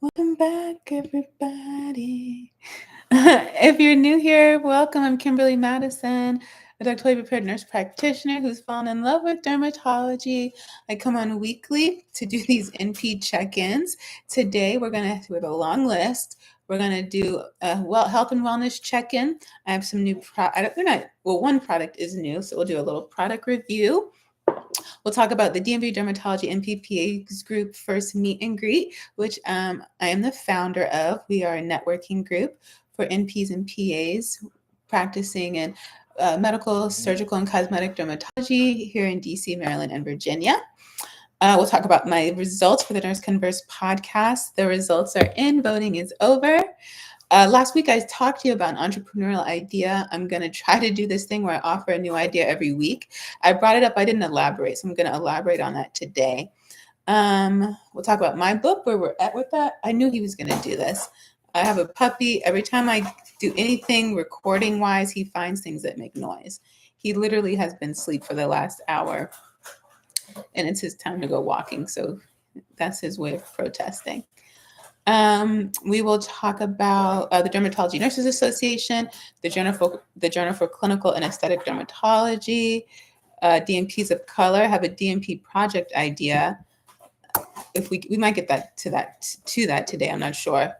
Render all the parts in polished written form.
Welcome back, everybody. If you're new here, welcome. I'm Kimberly Madison, a doctorally prepared nurse practitioner who's fallen in love with dermatology. I come on weekly to do these NP check-ins. Today, we have a long list. We're gonna do a health and wellness check-in. I have some new one product is new, so we'll do a little product review. We'll talk about the DMV Dermatology NP PA group first meet and greet, which I am the founder of. We are a networking group for NPs and PAs practicing in medical, surgical, and cosmetic dermatology here in DC, Maryland, and Virginia. We'll talk about my results for the Nurse Converse podcast. The results are in, voting is over. Last week, I talked to you about an entrepreneurial idea. I'm going to try to do this thing where I offer a new idea every week. I brought it up. I didn't elaborate, so I'm going to elaborate on that today. We'll talk about my book, where we're at with that. I knew he was going to do this. I have a puppy. Every time I do anything recording-wise, he finds things that make noise. He literally has been asleep for the last hour, and it's his time to go walking, so that's his way of protesting. We will talk about the Dermatology Nurses Association, the Journal for Clinical and Aesthetic Dermatology, DMPs of color. I have a DMP project idea. If we might get to that today, I'm not sure.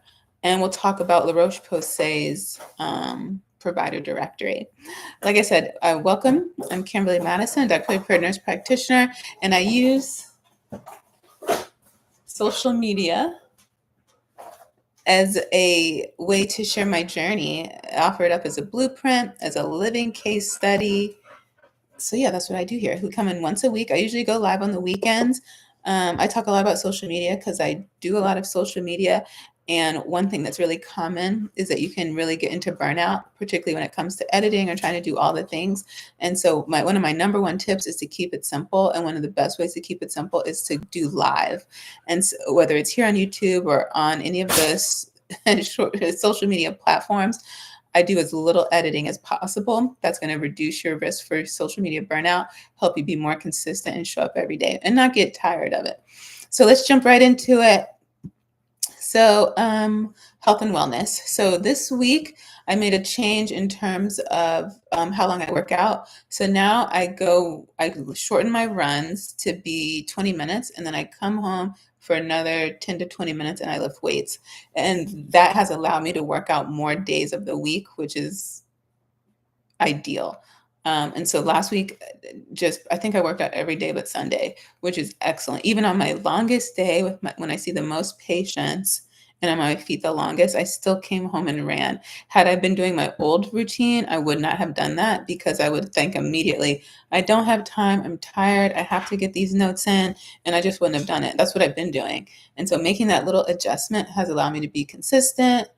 And we'll talk about La Roche-Posay's provider directory. Like I said, welcome. I'm Kimberly Madison, doctorally prepared nurse practitioner, and I use social media as a way to share my journey, offer it up as a blueprint, as a living case study. So yeah, that's what I do here. We come in once a week. I usually go live on the weekends. I talk a lot about social media because I do a lot of social media. And one thing that's really common is that you can really get into burnout, particularly when it comes to editing or trying to do all the things. And so one of my number one tips is to keep it simple. And one of the best ways to keep it simple is to do live. And so whether it's here on YouTube or on any of the social media platforms, I do as little editing as possible. That's going to reduce your risk for social media burnout, help you be more consistent and show up every day and not get tired of it. So let's jump right into it. So health and wellness. So this week I made a change in terms of how long I work out. So now I shorten my runs to be 20 minutes and then I come home for another 10 to 20 minutes and I lift weights. And that has allowed me to work out more days of the week, which is ideal. And so last week, I think I worked out every day but Sunday, which is excellent. Even on my longest day, when I see the most patients and on my feet the longest, I still came home and ran. Had I been doing my old routine, I would not have done that because I would think immediately, I don't have time, I'm tired, I have to get these notes in, and I just wouldn't have done it. That's what I've been doing. And so making that little adjustment has allowed me to be consistent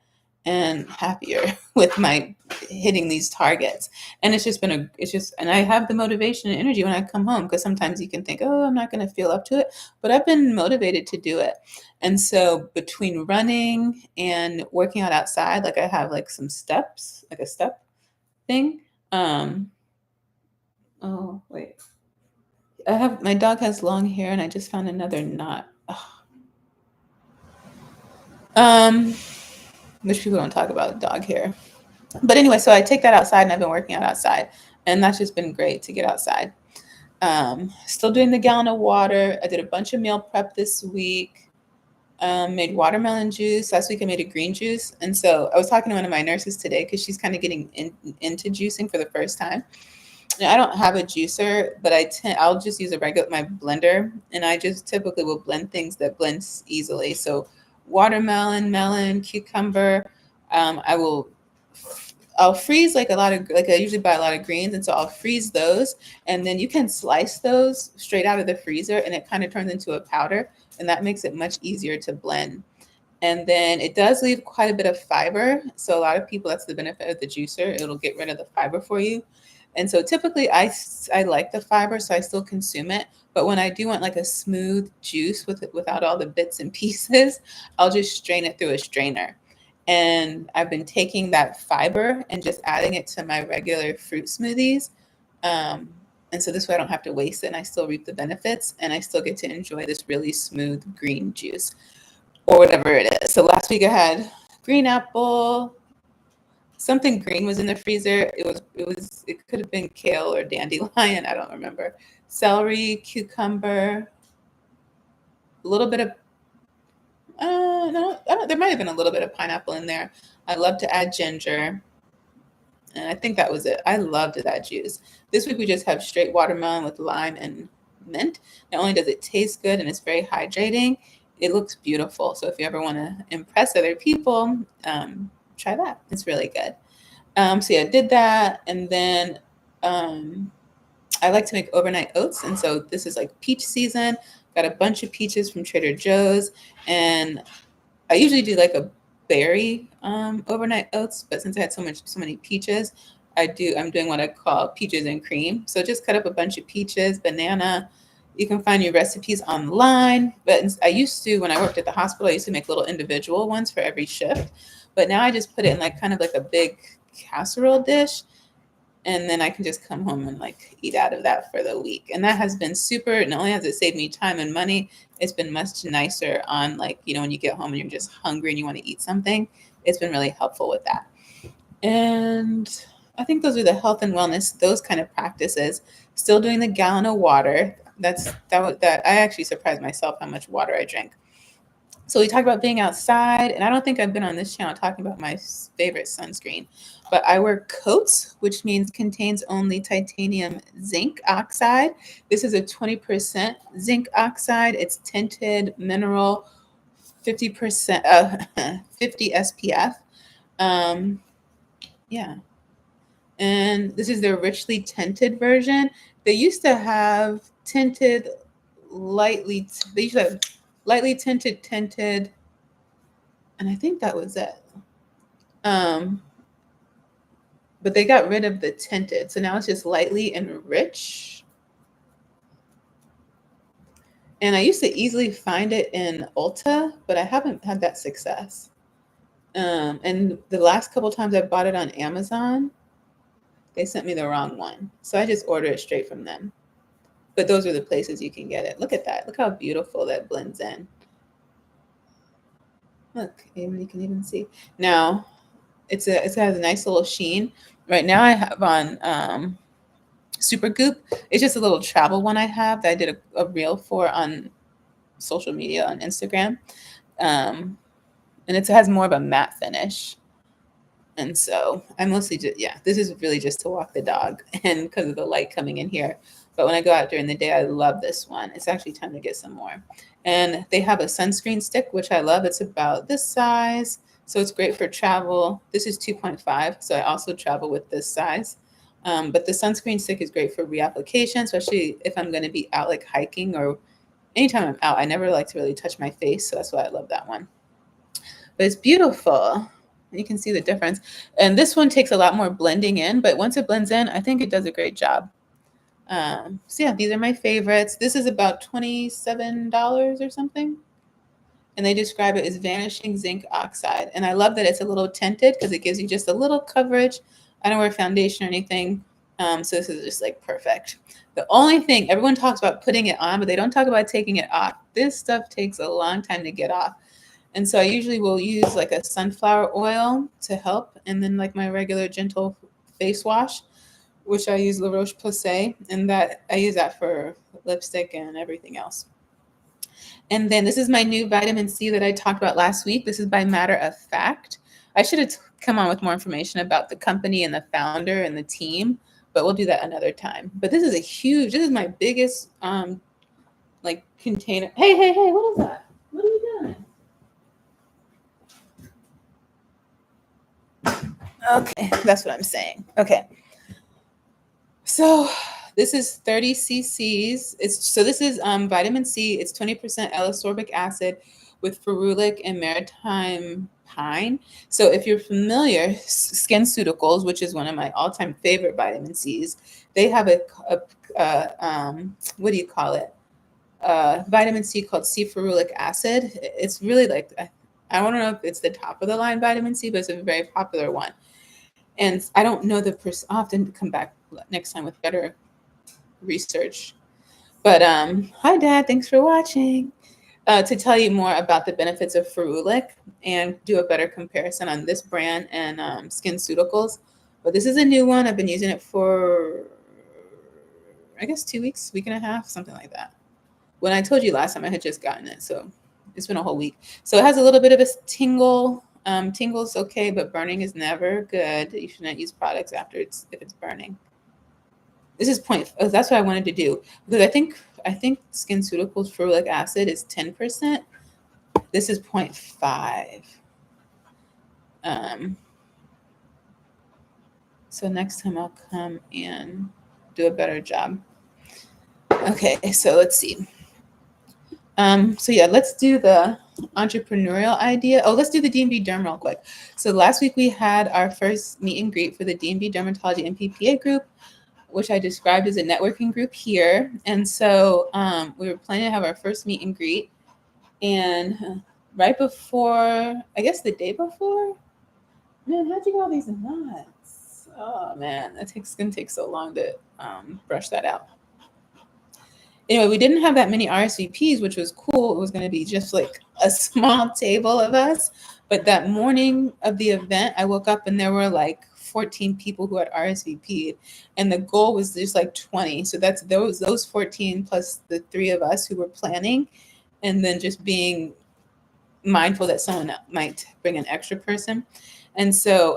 and happier with my hitting these targets. And and I have the motivation and energy when I come home, because sometimes you can think, oh, I'm not going to feel up to it, but I've been motivated to do it. And so between running and working out outside, like I have like some steps, like a step thing. Oh, wait. My dog has long hair and I just found another knot. Which people don't talk about dog hair. But anyway, so I take that outside and I've been working out outside. And that's just been great to get outside. Still doing the gallon of water. I did a bunch of meal prep this week. Made watermelon juice. Last week I made a green juice. And so I was talking to one of my nurses today because she's kind of getting into juicing for the first time. Now, I don't have a juicer, but I'll just use my blender. And I just typically will blend things that blends easily. So watermelon, melon, cucumber. I'll freeze I usually buy a lot of greens, and so I'll freeze those, and then you can slice those straight out of the freezer, and it kind of turns into a powder, and that makes it much easier to blend. And then it does leave quite a bit of fiber, so a lot of people, that's the benefit of the juicer. It'll get rid of the fiber for you. And so typically I like the fiber, so I still consume it. But when I do want like a smooth juice without all the bits and pieces, I'll just strain it through a strainer. And I've been taking that fiber and just adding it to my regular fruit smoothies. And so this way I don't have to waste it and I still reap the benefits and I still get to enjoy this really smooth green juice. or whatever it is. So last week I had green apple, something green was in the freezer. It could have been kale or dandelion. I don't remember. Celery, cucumber, a little bit of, no, there might have been a little bit of pineapple in there. I love to add ginger. And I think that was it. I loved that juice. This week we just have straight watermelon with lime and mint. Not only does it taste good and it's very hydrating, it looks beautiful. So if you ever want to impress other people, try that. It's really good. So yeah, I did that. And then I like to make overnight oats. And so this is like peach season. Got a bunch of peaches from Trader Joe's. And I usually do like a berry overnight oats, but since I had so many peaches, I'm doing what I call peaches and cream. So just cut up a bunch of peaches, banana. You can find your recipes online, but I used to, when I worked at the hospital, I used to make little individual ones for every shift. But now I just put it in like kind of like a big casserole dish, and then I can just come home and like eat out of that for the week. And that has been super. Not only has it saved me time and money, it's been much nicer on like, when you get home and you're just hungry and you want to eat something, it's been really helpful with that. And I think those are the health and wellness, those kind of practices. Still doing the gallon of water. That I actually surprised myself how much water I drink. So we talked about being outside, and I don't think I've been on this channel talking about my favorite sunscreen, but I wear Coats, which means contains only titanium zinc oxide. This is a 20% zinc oxide. It's tinted mineral, 50%, 50 SPF. Yeah. And this is their richly tinted version. They used to have tinted they used to have lightly tinted, and I think that was it. But they got rid of the tinted, so now it's just lightly and rich. And I used to easily find it in Ulta, but I haven't had that success. And the last couple times I bought it on Amazon, they sent me the wrong one. So I just order it straight from them. But those are the places you can get it. Look at that. Look how beautiful that blends in. Look, you can even see. Now, it has a nice little sheen. Right now I have on Super Goop. It's just a little travel one I have that I did a reel for on social media on Instagram. And it has more of a matte finish. And so I mostly this is really just to walk the dog and because of the light coming in here. But when I go out during the day, I love this one. It's actually time to get some more. And they have a sunscreen stick, which I love. It's about this size. So it's great for travel. This is 2.5. So I also travel with this size. But the sunscreen stick is great for reapplication, especially if I'm going to be out like hiking or anytime I'm out. I never like to really touch my face. So that's why I love that one. But it's beautiful. You can see the difference. And this one takes a lot more blending in, but once it blends in, I think it does a great job. So yeah, these are my favorites. This is about $27 or something. And they describe it as vanishing zinc oxide. And I love that it's a little tinted because it gives you just a little coverage. I don't wear foundation or anything. So this is just like perfect. The only thing, everyone talks about putting it on, but they don't talk about taking it off. This stuff takes a long time to get off. And so I usually will use like a sunflower oil to help. And then like my regular gentle face wash, which I use La Roche-Posay. And that I use that for lipstick and everything else. And then this is my new vitamin C that I talked about last week. This is by Matter of Fact. I should have come on with more information about the company and the founder and the team, but we'll do that another time. But this is my biggest like container. Hey, what is that? What are you doing? Okay, that's what I'm saying. Okay. So this is 30 cc's. This is vitamin C. It's 20% L-ascorbic acid with ferulic and maritime pine. So if you're familiar, SkinCeuticals, which is one of my all-time favorite vitamin C's, they have what do you call it? Vitamin C called C-ferulic acid. It's really like, I don't know if it's the top of the line vitamin C, but it's a very popular one. And I don't know I'll have to come back next time with better research. But hi, Dad. Thanks for watching. to tell you more about the benefits of ferulic and do a better comparison on this brand and SkinCeuticals. But this is a new one. I've been using it for, I guess, 2 weeks, week and a half, something like that. When I told you last time, I had just gotten it, so it's been a whole week. So it has a little bit of a tingle. Tingle's okay, but burning is never good. You should not use products after if it's burning. This is that's what I wanted to do, because I think SkinCeuticals ferulic acid is 10%. This is 0.5. So next time I'll come and do a better job. Okay, so let's see. So yeah, let's do the entrepreneurial idea. Oh, let's do the DMV Derm real quick. So last week we had our first meet and greet for the DMV Dermatology NP PA group, which I described as a networking group here. And so we were planning to have our first meet and greet. And right before, I guess the day before, man, how'd you get all these knots? Oh man, it's gonna take so long to brush that out. Anyway, we didn't have that many RSVPs, which was cool. It was going to be just like a small table of us. But that morning of the event, I woke up and there were like 14 people who had RSVP'd, and the goal was just like 20. So that's those 14 plus the 3 of us who were planning, and then just being mindful that someone might bring an extra person. And so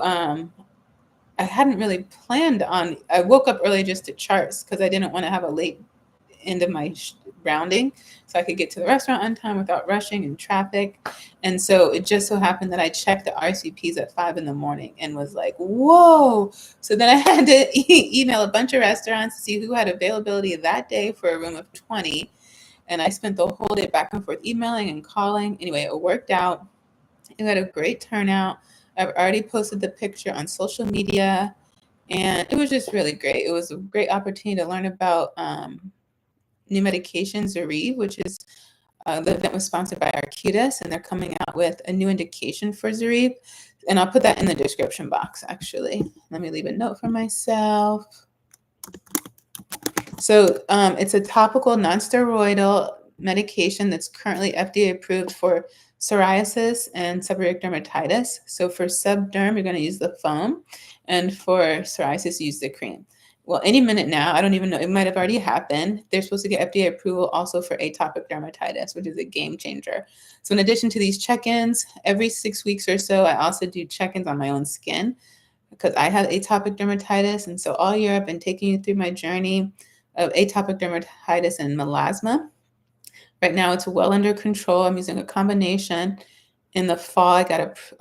I hadn't really planned on. I woke up early just to charts because I didn't want to have a late end of my rounding, so I could get to the restaurant on time without rushing and traffic. And so it just so happened that I checked the RSVPs at 5 a.m. and was like, whoa. So then I had to email a bunch of restaurants to see who had availability that day for a room of 20. And I spent the whole day back and forth emailing and calling. Anyway, it worked out. It had a great turnout. I've already posted the picture on social media, and it was just really great. It was a great opportunity to learn about new medication, Zoryve, which is the event was sponsored by Arcutis, and they're coming out with a new indication for Zoryve. And I'll put that in the description box, actually. Let me leave a note for myself. So it's a topical non-steroidal medication that's currently FDA approved for psoriasis and seborrheic dermatitis. So for subderm, you're going to use the foam, and for psoriasis, use the cream. Well, any minute now, I don't even know, it might have already happened. They're supposed to get FDA approval also for atopic dermatitis, which is a game changer. So in addition to these check-ins, every 6 weeks or so, I also do check-ins on my own skin because I have atopic dermatitis. And so all year I've been taking you through my journey of atopic dermatitis and melasma. Right now it's well under control. I'm using a combination. In the fall,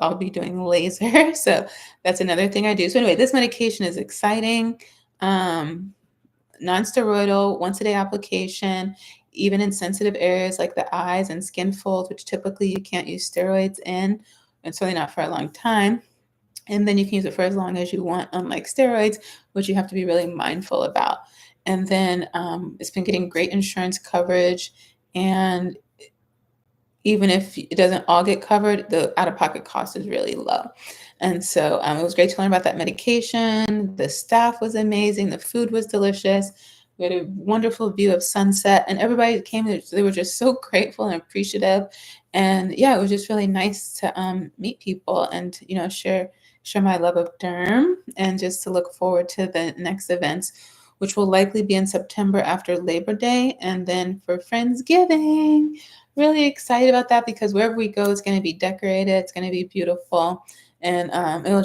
I'll be doing laser. So that's another thing I do. So anyway, this medication is exciting. Non-steroidal, once-a-day application, even in sensitive areas like the eyes and skin folds, which typically you can't use steroids in, and certainly not for a long time. And then you can use it for as long as you want, unlike steroids, which you have to be really mindful about. And then it's been getting great insurance coverage, and even if it doesn't all get covered, the out-of-pocket cost is really low. And so it was great to learn about that medication. The staff was amazing. The food was delicious. We had a wonderful view of sunset, and everybody came. They were just so grateful and appreciative. And yeah, it was just really nice to meet people and, share my love of derm, and just to look forward to the next events, which will likely be in September after Labor Day, and then for Friendsgiving. Really excited about that because wherever we go, it's going to be decorated. It's going to be beautiful. And it'll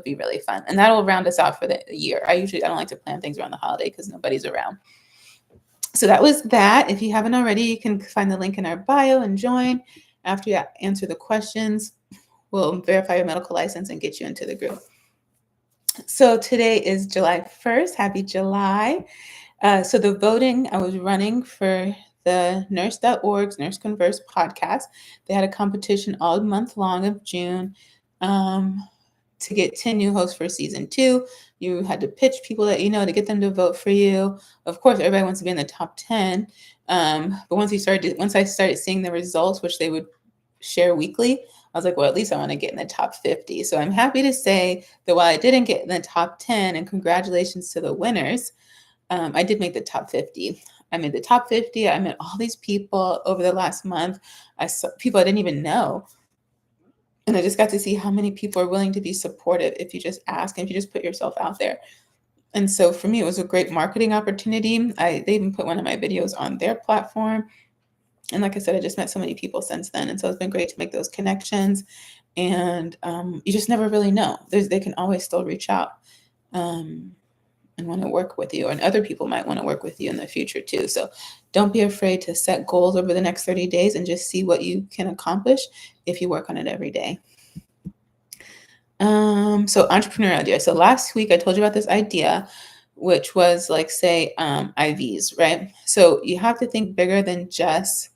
be really fun. And that'll round us out for the year. I don't like to plan things around the holiday because nobody's around. So that was that. If you haven't already, you can find the link in our bio and join. After you answer the questions, we'll verify your medical license and get you into the group. So today is July 1st. Happy July. So the voting, I was running for the nurse.org's Nurse Converse podcast. They had a competition all month long of June to get 10 new hosts for season 2. You had to pitch people that you know to get them to vote for you. Of course, everybody wants to be in the top 10. But once I started seeing the results, which they would share weekly, I was like, well, at least I want to get in the top 50. So I'm happy to say that while I didn't get in the top 10, and congratulations to the winners, I did make the top 50. I made the top 50. I met all these people over the last month. I saw people I didn't even know. And I just got to see how many people are willing to be supportive if you just ask and if you just put yourself out there. And so for me, it was a great marketing opportunity. They even put one of my videos on their platform. And like I said, I just met so many people since then. And so it's been great to make those connections. And you just never really know. They can always still reach out and want to work with you. And other people might want to work with you in the future too. So don't be afraid to set goals over the next 30 days and just see what you can accomplish if you work on it every day. So entrepreneurial idea. So last week I told you about this idea, which was like, say, IVs, right? So you have to think bigger than just,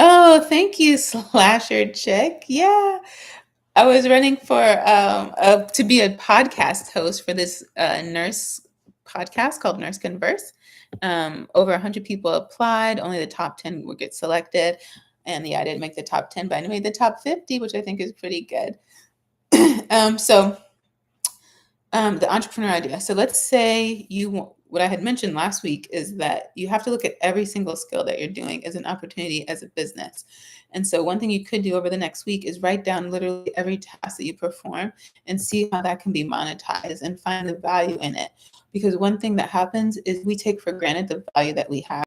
oh, thank you, Slasher Chick. Yeah. I was running for to be a podcast host for this nurse podcast called Nurse Converse. Over 100 people applied. Only the top 10 would get selected. And yeah, I didn't make the top 10, but I made the top 50, which I think is pretty good. The entrepreneur idea. So let's say what I had mentioned last week is that you have to look at every single skill that you're doing as an opportunity as a business. And so one thing you could do over the next week is write down literally every task that you perform and see how that can be monetized and find the value in it. Because one thing that happens is we take for granted the value that we have.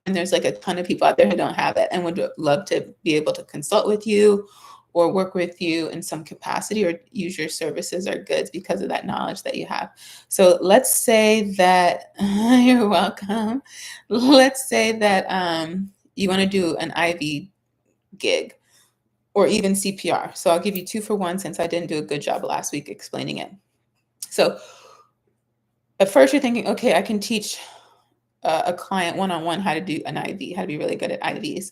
And there's like a ton of people out there who don't have it and would love to be able to consult with you or work with you in some capacity or use your services or goods because of that knowledge that you have. So let's say that you're welcome. Let's say that you want to do an IV gig or even CPR. So I'll give you 2 for 1 since I didn't do a good job last week explaining it. So at first you're thinking, okay, I can teach a client one-on-one how to do an IV, how to be really good at IVs.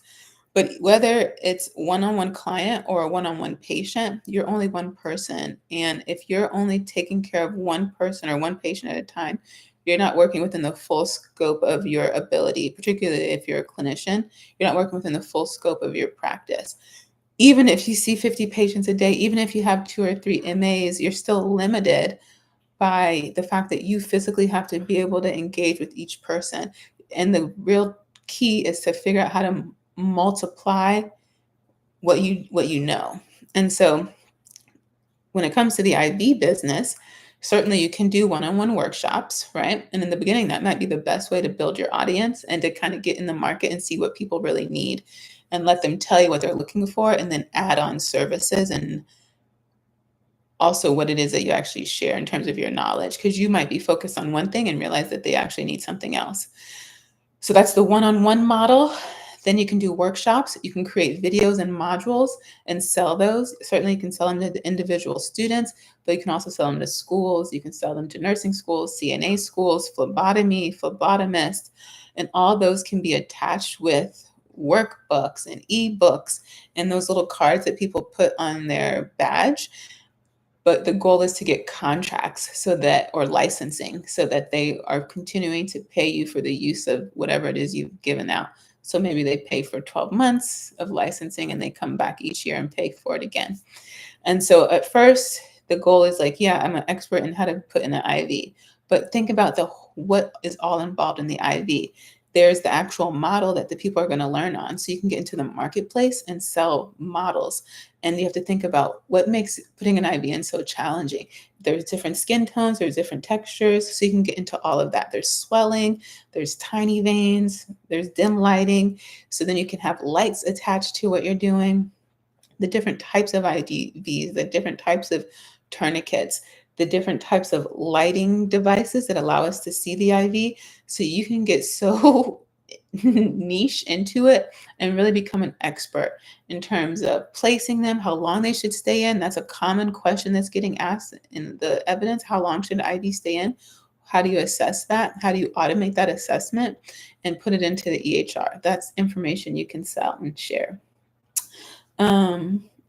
But whether it's one-on-one client or a one-on-one patient, you're only one person. And if you're only taking care of one person or one patient at a time, you're not working within the full scope of your ability, particularly if you're a clinician. You're not working within the full scope of your practice. Even if you see 50 patients a day, even if you have 2 or 3 MAs, you're still limited by the fact that you physically have to be able to engage with each person. And the real key is to figure out how to multiply what you know. And so when it comes to the IV business, certainly you can do one-on-one workshops, right? And in the beginning, that might be the best way to build your audience and to kind of get in the market and see what people really need and let them tell you what they're looking for and then add on services and also what it is that you actually share in terms of your knowledge, because you might be focused on one thing and realize that they actually need something else. So that's the one-on-one model. Then you can do workshops. You can create videos and modules and sell those. Certainly you can sell them to the individual students, but you can also sell them to schools. You can sell them to nursing schools, CNA schools, phlebotomy, phlebotomists, and all those can be attached with workbooks and ebooks and those little cards that people put on their badge. But the goal is to get contracts or licensing so that they are continuing to pay you for the use of whatever it is you've given out. So maybe they pay for 12 months of licensing and they come back each year and pay for it again. And so at first, the goal is like, yeah, I'm an expert in how to put in an IV, but think about what is all involved in the IV. There's the actual model that the people are going to learn on. So you can get into the marketplace and sell models. And you have to think about what makes putting an IV in so challenging. There's different skin tones, there's different textures. So you can get into all of that. There's swelling, there's tiny veins, there's dim lighting. So then you can have lights attached to what you're doing. The different types of IVs, the different types of tourniquets, the different types of lighting devices that allow us to see the IV. So you can get so niche into it and really become an expert in terms of placing them, how long they should stay in. That's a common question that's getting asked in the evidence. How long should an IV stay in? How do you assess that? How do you automate that assessment and put it into the EHR? That's information you can sell and share.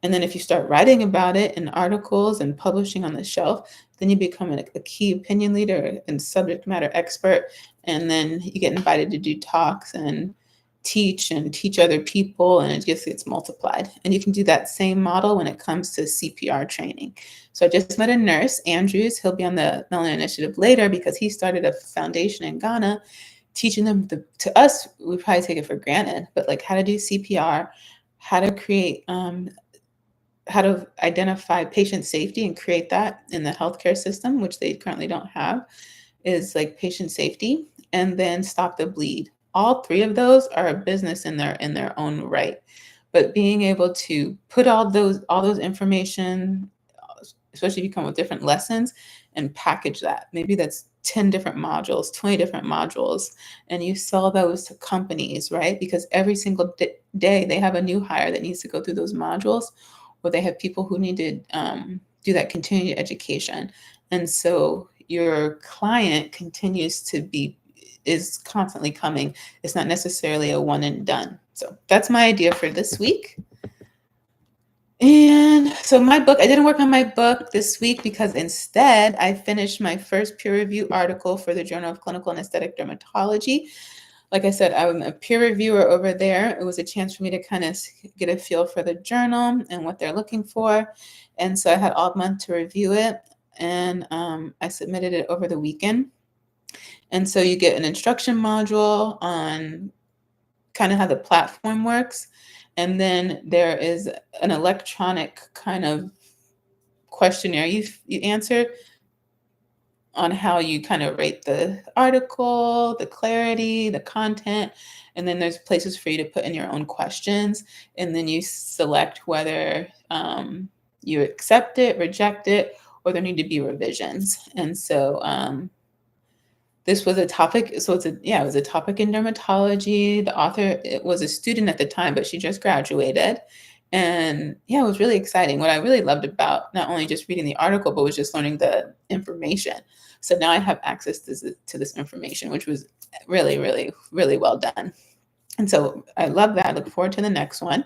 And then if you start writing about it in articles and publishing on the shelf, then you become a key opinion leader and subject matter expert. And then you get invited to do talks and teach and teach other people, and it just gets multiplied. And you can do that same model when it comes to CPR training. So I just met a nurse, Andrews. He'll be on the Melanin Initiative later because he started a foundation in Ghana teaching them to us, we probably take it for granted, but like how to do CPR, how to create, how to identify patient safety and create that in the healthcare system, which they currently don't have, is like patient safety, and then stop the bleed. All three of those are a business in their own right. But being able to put all those information, especially if you come with different lessons, and package that. Maybe that's 10 different modules, 20 different modules, and you sell those to companies, right? Because every single day they have a new hire that needs to go through those modules, or they have people who need to do that continuing education. And so your client is constantly coming. It's not necessarily a one and done. So that's my idea for this week. And so my book, I didn't work on my book this week because instead I finished my first peer review article for the Journal of Clinical and Aesthetic Dermatology. Like I said, I'm a peer reviewer over there. It was a chance for me to kind of get a feel for the journal and what they're looking for. And so I had all month to review it, and I submitted it over the weekend. And so you get an instruction module on kind of how the platform works. And then there is an electronic kind of questionnaire you answer on how you kind of rate the article, the clarity, the content. And then there's places for you to put in your own questions. And then you select whether you accept it, reject it, or there need to be revisions. And so this was a topic. So it was a topic in dermatology. The author was a student at the time, but she just graduated. And yeah, it was really exciting. What I really loved about not only just reading the article, but was just learning the information. So now I have access to this information, which was really, really, really well done. And so I love that. I look forward to the next one.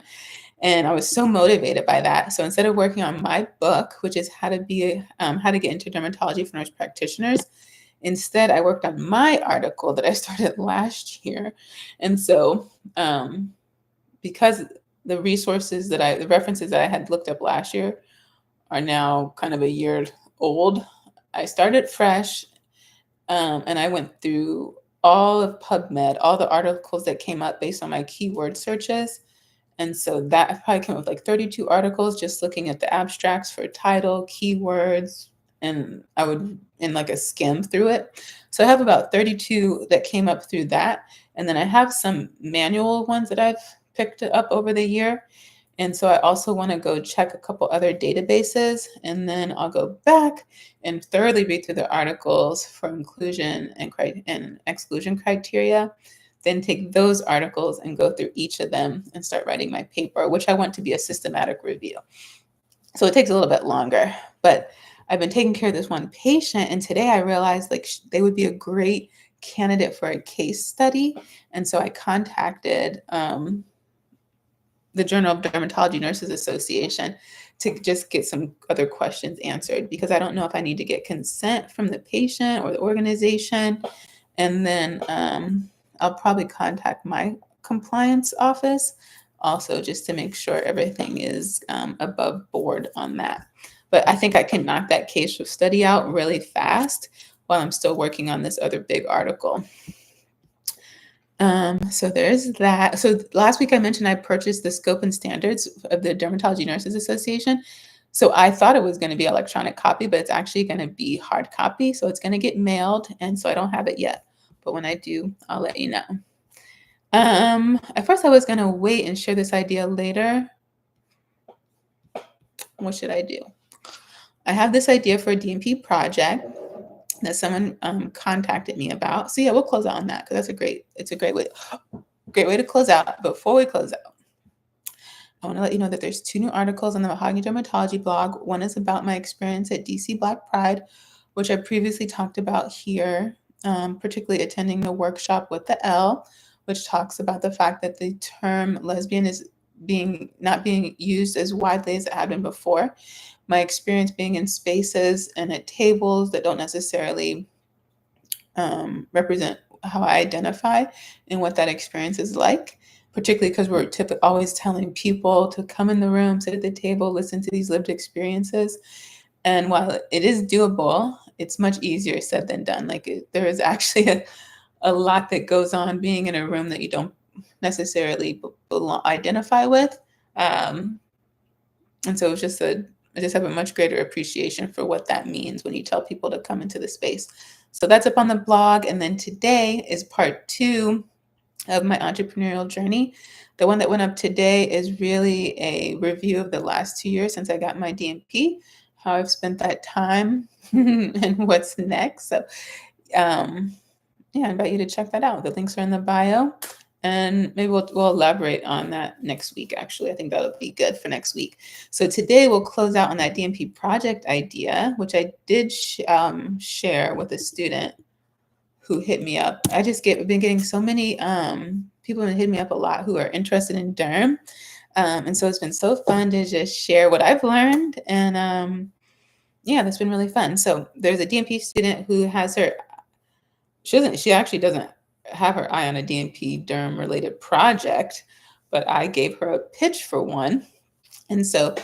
And I was so motivated by that. So instead of working on my book, which is how to get into dermatology for nurse practitioners, instead I worked on my article that I started last year. And so because the references that I had looked up last year are now kind of a year old, I started fresh, and I went through all of PubMed, all the articles that came up based on my keyword searches. And so that I probably came up with like 32 articles, just looking at the abstracts for title, keywords, and I would in like a skim through it. So I have about 32 that came up through that. And then I have some manual ones that I've picked up over the year. And so I also want to go check a couple other databases, and then I'll go back and thoroughly read through the articles for inclusion and exclusion criteria, then take those articles and go through each of them and start writing my paper, which I want to be a systematic review. So it takes a little bit longer, but I've been taking care of this one patient, and today I realized like they would be a great candidate for a case study. And so I contacted the Journal of Dermatology Nurses Association to just get some other questions answered, because I don't know if I need to get consent from the patient or the organization. And then I'll probably contact my compliance office also, just to make sure everything is above board on that. But I think I can knock that case study out really fast while I'm still working on this other big article. So there's that. So last week I mentioned I purchased the scope and standards of the Dermatology Nurses Association. So I thought it was going to be electronic copy, but it's actually going to be hard copy. So it's going to get mailed. And so I don't have it yet. But when I do, I'll let you know. At first I was going to wait and share this idea later. What should I do? I have this idea for a DMP project that someone contacted me about. So yeah, we'll close out on that because it's a great way to close out. Before we close out, I want to let you know that there's 2 new articles on the Mahogany Dermatology blog. One is about my experience at DC Black Pride, which I previously talked about here, particularly attending the workshop with the L, which talks about the fact that the term lesbian is not being used as widely as it had been before. My experience being in spaces and at tables that don't necessarily represent how I identify and what that experience is like, particularly because we're always telling people to come in the room, sit at the table, listen to these lived experiences. And while it is doable, it's much easier said than done. Like there is actually a lot that goes on being in a room that you don't necessarily identify with. Um, and so I just have a much greater appreciation for what that means when you tell people to come into the space. So that's up on the blog. And then today is part 2 of my entrepreneurial journey. The one that went up today is really a review of the last 2 years since I got my DMP, how I've spent that time and what's next. So yeah, I invite you to check that out. The links are in the bio. And maybe we'll elaborate on that next week, actually. I think that'll be good for next week. So today we'll close out on that DMP project idea, which I did share with a student who hit me up. I've been getting so many people have been hitting me up a lot who are interested in derm. And so it's been so fun to just share what I've learned. And yeah, that's been really fun. So there's a DMP student who has she actually doesn't have her eye on a DMP derm related project, but I gave her a pitch for one. And so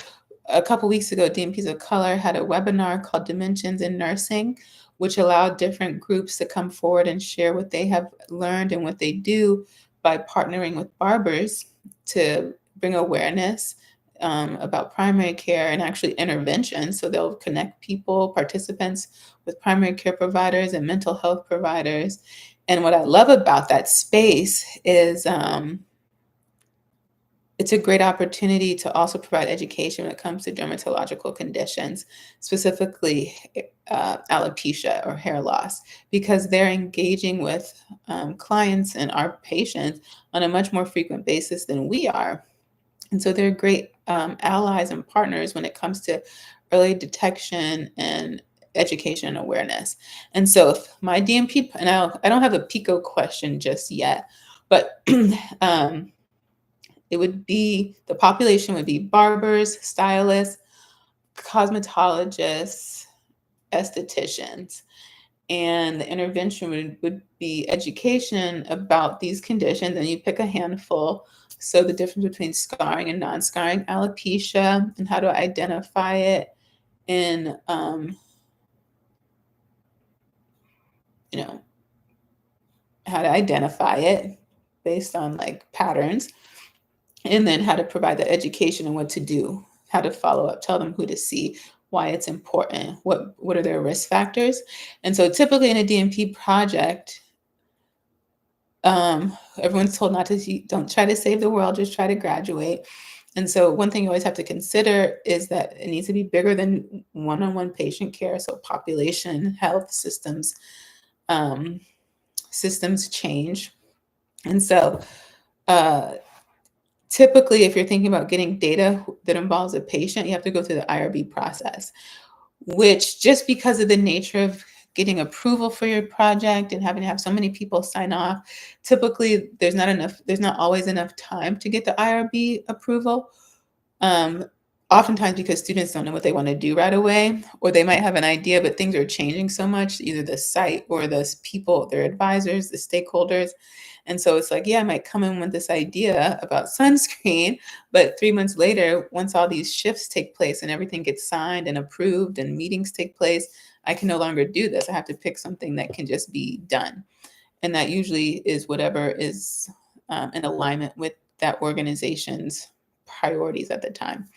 a couple weeks ago, DMPs of Color had a webinar called Dimensions in Nursing, which allowed different groups to come forward and share what they have learned and what they do by partnering with barbers to bring awareness about primary care and actually intervention. So they'll connect participants with primary care providers and mental health providers. And what I love about that space is it's a great opportunity to also provide education when it comes to dermatological conditions, specifically alopecia or hair loss, because they're engaging with clients and our patients on a much more frequent basis than we are. And so they're great allies and partners when it comes to early detection and education and awareness. And so if my DMP, and I don't have a PICO question just yet, but the population would be barbers, stylists, cosmetologists, estheticians. And the intervention would be education about these conditions, and you pick a handful. So the difference between scarring and non-scarring alopecia and how to identify it in, how to identify it based on like patterns, and then how to provide the education and what to do, how to follow up, tell them who to see, why it's important, what are their risk factors. And so typically in a DMP project, everyone's told don't try to save the world, just try to graduate. And so one thing you always have to consider is that it needs to be bigger than one-on-one patient care. So population health systems change. And so typically, if you're thinking about getting data that involves a patient, you have to go through the IRB process, which, just because of the nature of getting approval for your project and having to have so many people sign off, typically there's not always enough time to get the IRB approval. Oftentimes because students don't know what they want to do right away, or they might have an idea, but things are changing so much, either the site or the people, their advisors, the stakeholders. And so it's like, yeah, I might come in with this idea about sunscreen, but 3 months later, once all these shifts take place and everything gets signed and approved and meetings take place, I can no longer do this. I have to pick something that can just be done. And that usually is whatever is in alignment with that organization's priorities at the time.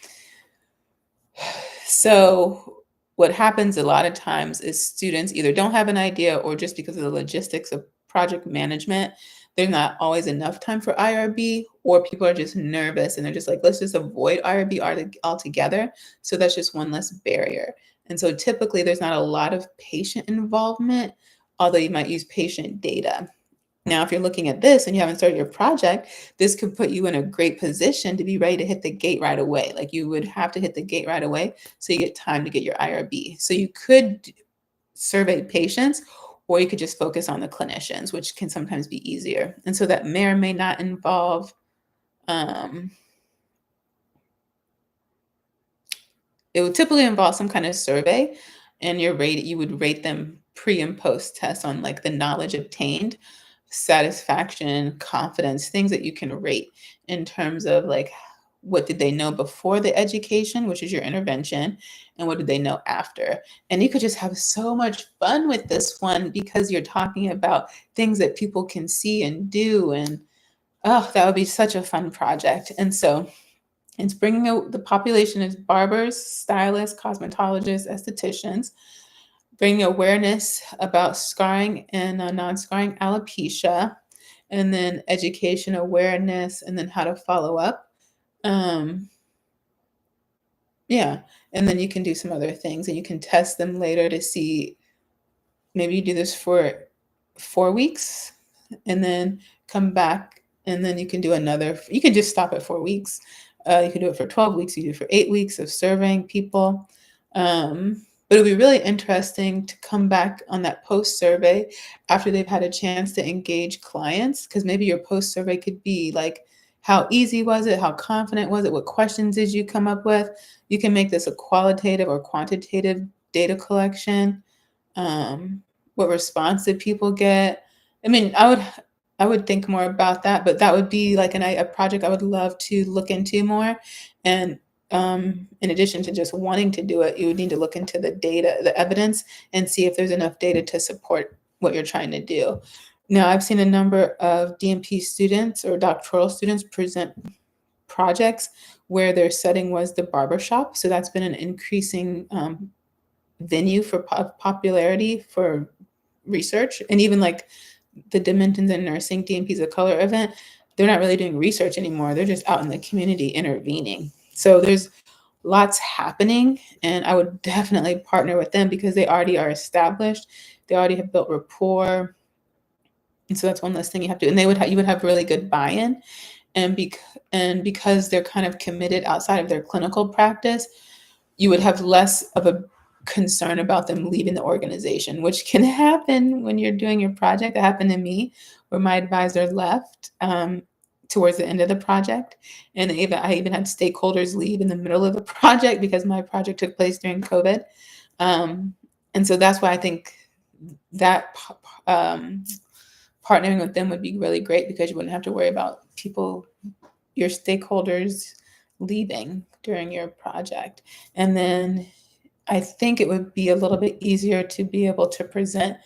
So what happens a lot of times is students either don't have an idea, or just because of the logistics of project management, there's not always enough time for IRB, or people are just nervous and they're just like, let's just avoid IRB altogether. So that's just one less barrier. And so typically there's not a lot of patient involvement, although you might use patient data. Now, if you're looking at this and you haven't started your project, this could put you in a great position to be ready to hit the gate right away. Like you would have to hit the gate right away so you get time to get your IRB. So you could survey patients, or you could just focus on the clinicians, which can sometimes be easier. And so that may or may not involve, it would typically involve some kind of survey, and you would rate them pre and post test on like the knowledge obtained. satisfaction, confidence, things that you can rate in terms of like what did they know before the education, which is your intervention, and what did they know after. And you could just have so much fun with this one because you're talking about things that people can see and do. And oh, that would be such a fun project. And so it's bringing the population is barbers, stylists, cosmetologists, estheticians, bringing awareness about scarring and non-scarring alopecia, and then education, awareness, and then how to follow up. Um, yeah, and then you can do some other things, and you can test them later to see. Maybe you do this for 4 weeks, and then come back, and then you can do another. You can just stop at 4 weeks. You can do it for 12 weeks. You do it for 8 weeks of surveying people. But it'll be really interesting to come back on that post survey after they've had a chance to engage clients, because maybe your post survey could be like, how easy was it? How confident was it? What questions did you come up with? You can make this a qualitative or quantitative data collection. What response did people get? I mean, I would think more about that, but that would be like a project I would love to look into more. And in addition to just wanting to do it, you would need to look into the data, the evidence, and see if there's enough data to support what you're trying to do. Now, I've seen a number of DMP students or doctoral students present projects where their setting was the barbershop. So that's been an increasing venue for popularity for research. And even like the Dimensions in Nursing DMP's a Color event, they're not really doing research anymore. They're just out in the community intervening. So there's lots happening, and I would definitely partner with them because they already are established. They already have built rapport. And so that's one less thing you have to do. And you would have really good buy-in. And because they're kind of committed outside of their clinical practice, you would have less of a concern about them leaving the organization, which can happen when you're doing your project. It happened to me where my advisor left towards the end of the project. And I even had stakeholders leave in the middle of the project because my project took place during COVID. And so that's why I think that partnering with them would be really great, because you wouldn't have to worry about people, your stakeholders, leaving during your project. And then I think it would be a little bit easier to be able to present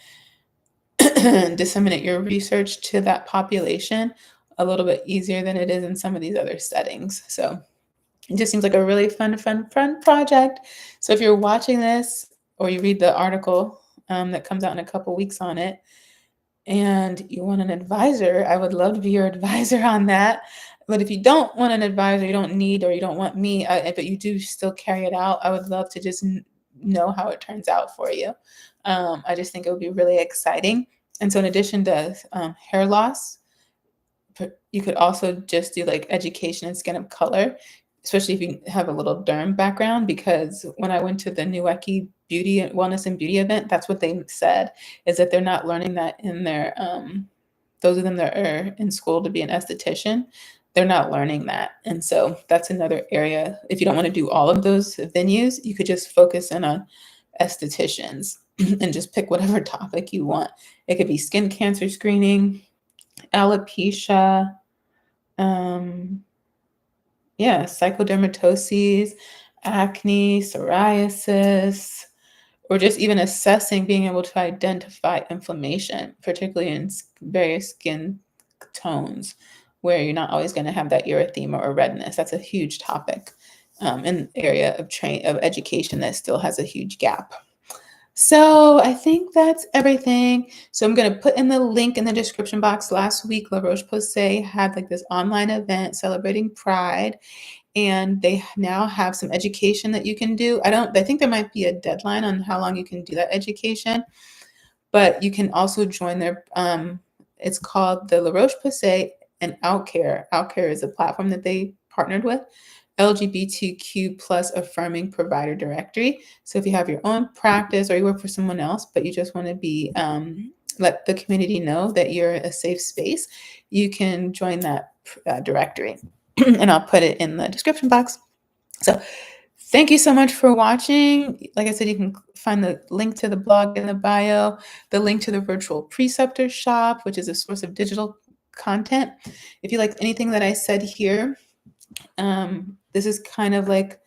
and disseminate your research to that population a little bit easier than it is in some of these other settings. So it just seems like a really fun project. So if you're watching this or you read the article that comes out in a couple weeks on it, and you want an advisor, I would love to be your advisor on that. But if you don't want an advisor, you don't need, or you don't want me, but you do still carry it out, I would love to just know how it turns out for you. I just think it would be really exciting. And so in addition to hair loss, you could also just do like education and skin of color, especially if you have a little derm background, because when I went to the Newecki Beauty Wellness and Beauty event, that's what they said, is that they're not learning that in their those of them that are in school to be an esthetician, they're not learning that. And so that's another area. If you don't want to do all of those venues, you could just focus in on estheticians and just pick whatever topic you want. It could be skin cancer screening, alopecia, psychodermatoses, acne, psoriasis, or just even assessing, being able to identify inflammation, particularly in various skin tones where you're not always going to have that erythema or redness. That's a huge topic in the area of education that still has a huge gap. So I think that's everything. So I'm going to put in the link in the description box. Last week, La Roche-Posay had like this online event celebrating Pride, and they now have some education that you can do. I think there might be a deadline on how long you can do that education, but you can also join their, it's called the La Roche-Posay and Outcare. Outcare is a platform that they partnered with, LGBTQ plus affirming provider directory. So if you have your own practice or you work for someone else, but you just want to be, let the community know that you're a safe space, you can join that directory. And I'll put it in the description box. So Thank you so much for watching. Like I said, you can find the link to the blog in the bio, the link to the virtual preceptor shop, which is a source of digital content. If you like anything that I said here, this is kind of like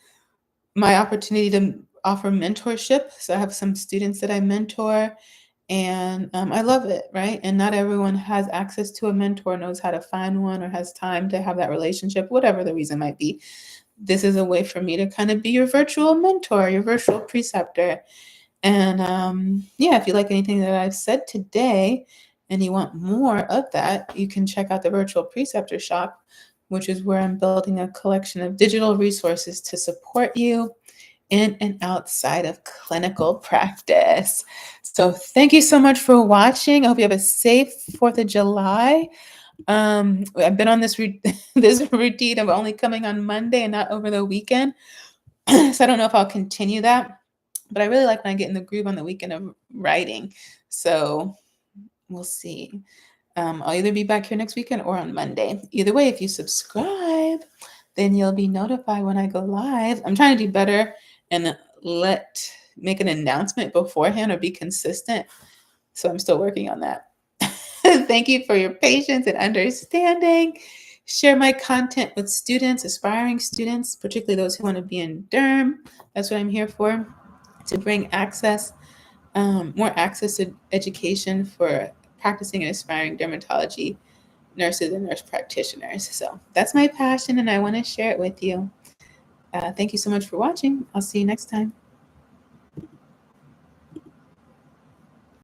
my opportunity to offer mentorship. So I have some students that I mentor, and I love it, right? And not everyone has access to a mentor, knows how to find one, or has time to have that relationship, whatever the reason might be. This is a way for me to kind of be your virtual mentor, your virtual preceptor. And yeah, if you like anything that I've said today and you want more of that, you can check out the virtual preceptor shop, which is where I'm building a collection of digital resources to support you in and outside of clinical practice. So thank you so much for watching. I hope you have a safe 4th of July. I've been on this this routine of only coming on Monday and not over the weekend. So I don't know if I'll continue that, but I really like when I get in the groove on the weekend of writing. So we'll see. I'll either be back here next weekend or on Monday. Either way, if you subscribe, then you'll be notified when I go live. I'm trying to do better and make an announcement beforehand or be consistent. So I'm still working on that. Thank you for your patience and understanding. Share my content with students, aspiring students, particularly those who want to be in derm. That's what I'm here for, to bring more access to education for practicing and aspiring dermatology nurses and nurse practitioners. So that's my passion, and I want to share it with you. Thank you so much for watching. I'll see you next time.